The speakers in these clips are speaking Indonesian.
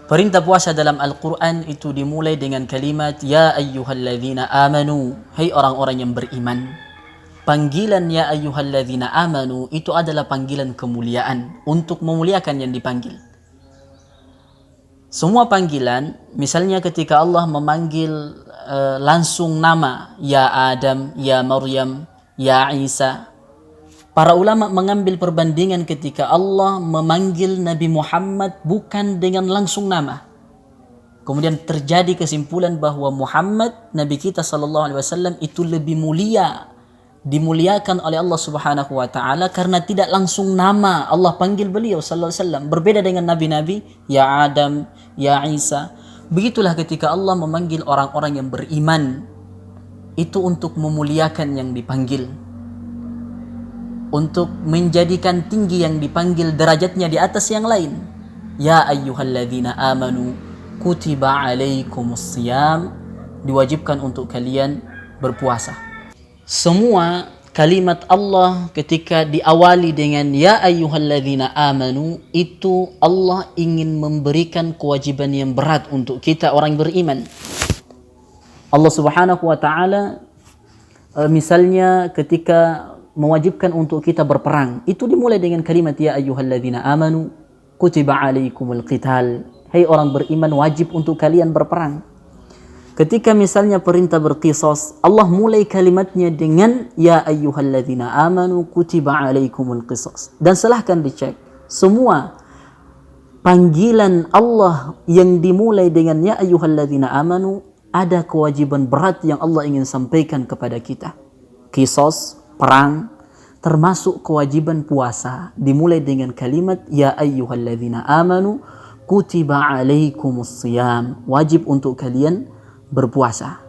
Perintah puasa dalam Al-Quran itu dimulai dengan kalimat Ya ayyuhalladzina amanu, hai orang-orang yang beriman. Panggilan Ya ayyuhalladzina amanu itu adalah panggilan kemuliaan, untuk memuliakan yang dipanggil. Semua panggilan, misalnya ketika Allah memanggil langsung nama Ya Adam, Ya Maryam, Ya Isa, para ulama mengambil perbandingan ketika Allah memanggil Nabi Muhammad bukan dengan langsung nama. Kemudian terjadi kesimpulan bahwa Muhammad, Nabi kita sallallahu alaihi wasallam itu lebih mulia, dimuliakan oleh Allah Subhanahu wa taala karena tidak langsung nama Allah panggil beliau sallallahu alaihi wasallam. Berbeda dengan nabi-nabi, ya Adam, ya Isa. Begitulah ketika Allah memanggil orang-orang yang beriman, itu untuk memuliakan yang dipanggil, untuk menjadikan tinggi yang dipanggil derajatnya di atas yang lain. Ya ayyuhalladzina amanu kutiba alaikumus siyam, diwajibkan untuk kalian berpuasa. Semua kalimat Allah ketika diawali dengan ya ayyuhalladzina amanu, itu Allah ingin memberikan kewajiban yang berat untuk kita orang beriman. Allah Subhanahu wa taala misalnya ketika mewajibkan untuk kita berperang, itu dimulai dengan kalimat ya ayyuhalladzina amanu kutiba alaikumul qital, hai orang beriman wajib untuk kalian berperang. Ketika misalnya perintah berqisas, Allah mulai kalimatnya dengan ya ayyuhalladzina amanu kutiba alaikumul qisas. Dan silahkan dicek, semua panggilan Allah yang dimulai dengan ya ayyuhalladzina amanu ada kewajiban berat yang Allah ingin sampaikan kepada kita. Qisas, perang, termasuk kewajiban puasa, dimulai dengan kalimat ya ayyuhalladzina amanu kutiba alaikumus siyam, wajib untuk kalian berpuasa.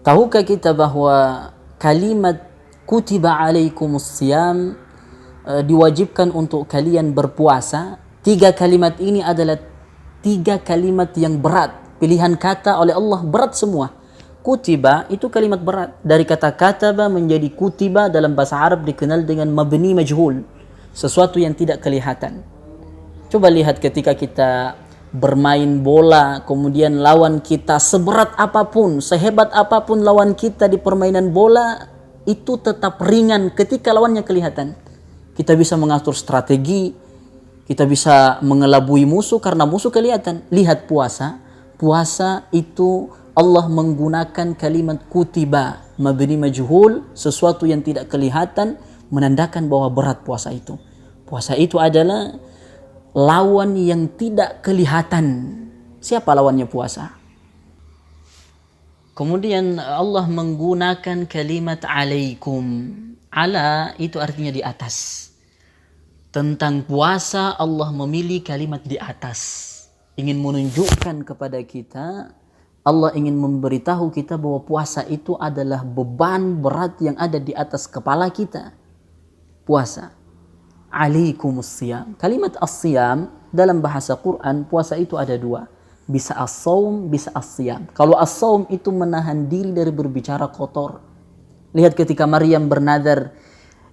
Tahukah kita bahwa kalimat kutiba alaikumus siyam diwajibkan untuk kalian berpuasa? Tiga kalimat ini adalah tiga kalimat yang berat, pilihan kata oleh Allah berat semua. Kutiba itu kalimat berat, dari kata kataba menjadi kutiba, dalam bahasa Arab dikenal dengan mabni majhul, sesuatu yang tidak kelihatan. Coba lihat ketika kita bermain bola, kemudian lawan kita seberat apapun, sehebat apapun lawan kita di permainan bola, itu tetap ringan ketika lawannya kelihatan. Kita bisa mengatur strategi, kita bisa mengelabui musuh karena musuh kelihatan. Lihat puasa, puasa itu Allah menggunakan kalimat kutiba, mabni majhul, sesuatu yang tidak kelihatan, menandakan bahwa berat puasa itu. Puasa itu adalah lawan yang tidak kelihatan. Siapa lawannya puasa? Kemudian Allah menggunakan kalimat alaikum. Ala itu artinya di atas. Tentang puasa Allah memilih kalimat di atas. Ingin menunjukkan kepada kita, Allah ingin memberitahu kita bahwa puasa itu adalah beban berat yang ada di atas kepala kita. Puasa. Alaikumus siyam. Kalimat as-siyam dalam bahasa Quran, puasa itu ada dua. Bisa as-saum, bisa as-siyam. Kalau as-saum itu menahan diri dari berbicara kotor. Lihat ketika Maryam bernadar,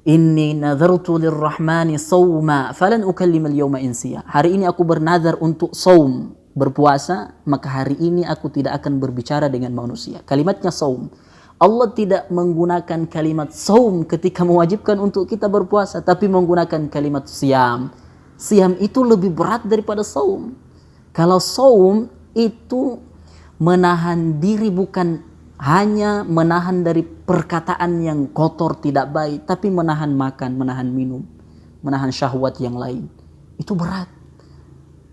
inni nadhartu lirrahmani sawma falan ukallimal yawma insiya. Hari ini aku bernadar untuk saum, berpuasa, maka hari ini aku tidak akan berbicara dengan manusia. Kalimatnya saum. Allah tidak menggunakan kalimat saum ketika mewajibkan untuk kita berpuasa, tapi menggunakan kalimat siyam. Siyam itu lebih berat daripada saum. Kalau saum itu menahan diri, bukan hanya menahan dari perkataan yang kotor tidak baik, tapi menahan makan, menahan minum, menahan syahwat yang lain. Itu berat.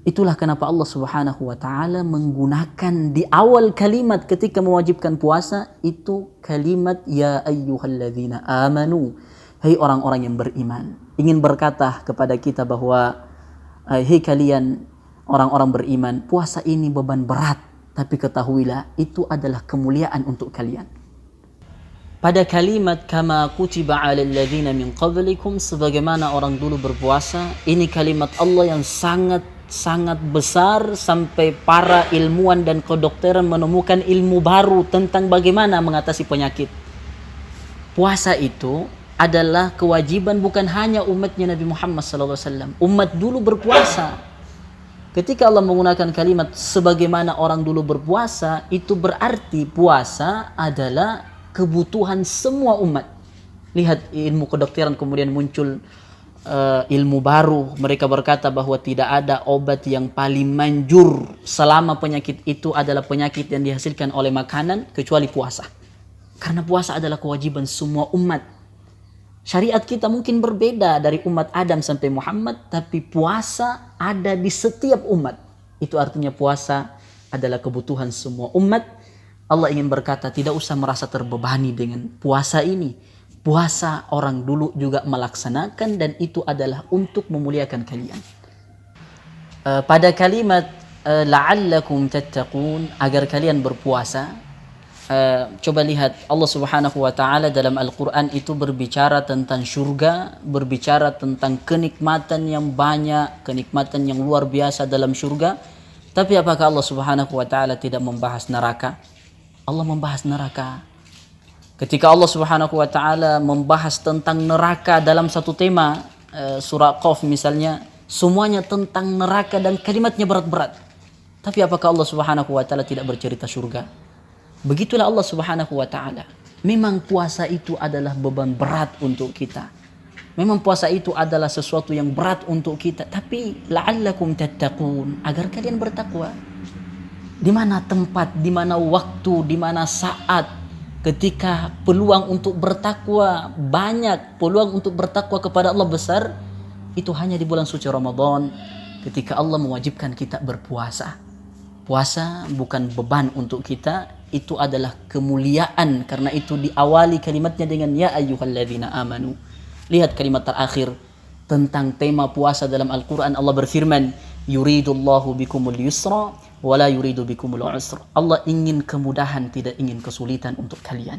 Itulah kenapa Allah Subhanahu wa taala menggunakan di awal kalimat ketika mewajibkan puasa itu kalimat ya ayyuhalladzina amanu, hai orang-orang yang beriman. Ingin berkata kepada kita bahwa hai kalian orang-orang beriman, puasa ini beban berat, tapi ketahuilah itu adalah kemuliaan untuk kalian. Pada kalimat kama kutiba 'alal ladzina min qablikum, sebagaimana orang dulu berpuasa, ini kalimat Allah yang sangat besar sampai para ilmuwan dan kedokteran menemukan ilmu baru tentang bagaimana mengatasi penyakit. Puasa itu adalah kewajiban bukan hanya umatnya Nabi Muhammad SAW. Umat dulu berpuasa. Ketika Allah menggunakan kalimat sebagaimana orang dulu berpuasa, itu berarti puasa adalah kebutuhan semua umat. Lihat ilmu kedokteran kemudian muncul ilmu baru. Mereka berkata bahwa tidak ada obat yang paling manjur selama penyakit itu adalah penyakit yang dihasilkan oleh makanan kecuali puasa. Karena puasa adalah kewajiban semua umat. Syariat kita mungkin berbeda dari umat Adam sampai Muhammad, tapi puasa ada di setiap umat. Itu artinya puasa adalah kebutuhan semua umat. Allah ingin berkata, tidak usah merasa terbebani dengan puasa ini. Puasa orang dulu juga melaksanakan dan itu adalah untuk memuliakan kalian. Pada kalimat la'allakum tattaqun, agar kalian berpuasa, coba lihat Allah Subhanahu wa taala dalam Al-Qur'an itu berbicara tentang surga, berbicara tentang kenikmatan yang banyak, kenikmatan yang luar biasa dalam surga. Tapi apakah Allah Subhanahu wa taala tidak membahas neraka? Allah membahas neraka. Ketika Allah Subhanahu wa taala membahas tentang neraka dalam satu tema, surah Qaf misalnya, semuanya tentang neraka dan kalimatnya berat-berat. Tapi apakah Allah Subhanahu wa taala tidak bercerita surga? Begitulah Allah Subhanahu wa taala. Memang puasa itu adalah beban berat untuk kita. Memang puasa itu adalah sesuatu yang berat untuk kita, tapi la'allakum tattaqun, agar kalian bertakwa. Di mana tempat, di mana waktu, di mana saat ketika peluang untuk bertakwa banyak, peluang untuk bertakwa kepada Allah besar, itu hanya di bulan suci Ramadan ketika Allah mewajibkan kita berpuasa. Puasa bukan beban untuk kita, itu adalah kemuliaan. Karena itu diawali kalimatnya dengan ya ayyuhalladzina amanu. Lihat kalimat terakhir tentang tema puasa dalam Al-Quran. Allah berfirman, yuridullahu bikumul yusra wala yuridu bikumul usra. Allah ingin kemudahan, tidak ingin kesulitan untuk kalian.